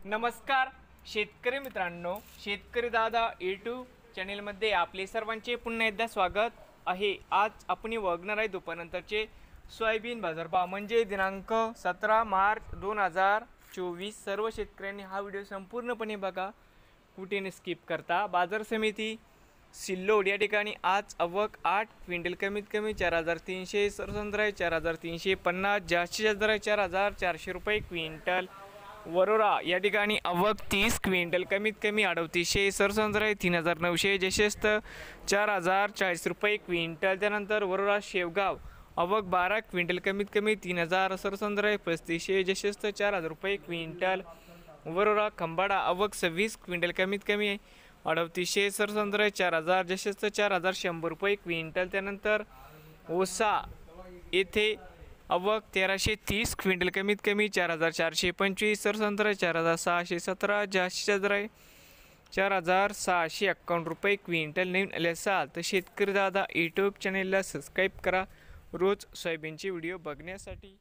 नमस्कार शेतकरी मित्रांनो, शेतकरी दादा यूट्यूब चॅनेलमध्ये आपले सर्वांचे पुन्हा एकदा स्वागत आहे। आज आपण बघणार आहे दुपारनंतरचे सोयाबीन बाजारभाव म्हणजे दिनांक 17 मार्च 2024। सर्व शेतकऱ्यांनी हा व्हिडिओ संपूर्णपणे बघा, कुठे न स्किप करता। बाजार समिती सिल्लोड या ठिकाणी आज आवक 8 क्विंटल, कमीत कमी 4300, सरसंद्र 4350, जास्तीत जास्त 4400 रुपये क्विंटल। वरोरा या ठिकाणी आवक 30 क्विंटल, कमीत कमी 3800, सरसंद्र 3900, जशेस्त 4040 रुपये क्विंटल। त्यानंतर वरोरा शेवगाव आवक 12 क्विंटल, कमीत कमी 3000, सरसंद्र 3500, जशेस्त 4000 रुपये क्विंटल। वरोरा खंबाडा आवक 26 क्विंटल, कमीत कमी 3800, सरसंद्र 4000, जशेस्त 4100 रुपये क्विंटल। त्यानंतर ओसा येथे आवक 1330 क्विंटल, कमीत कमी 4425, सरसंद्र 4617, जास्तीत जास्त 4651 रुपये क्विंटल। नवीन आले असाल तर शेतकरी दादा यूट्यूब चॅनेलला सबस्क्राईब करा रोज सोयाबीनचे व्हिडिओ बघण्यासाठी।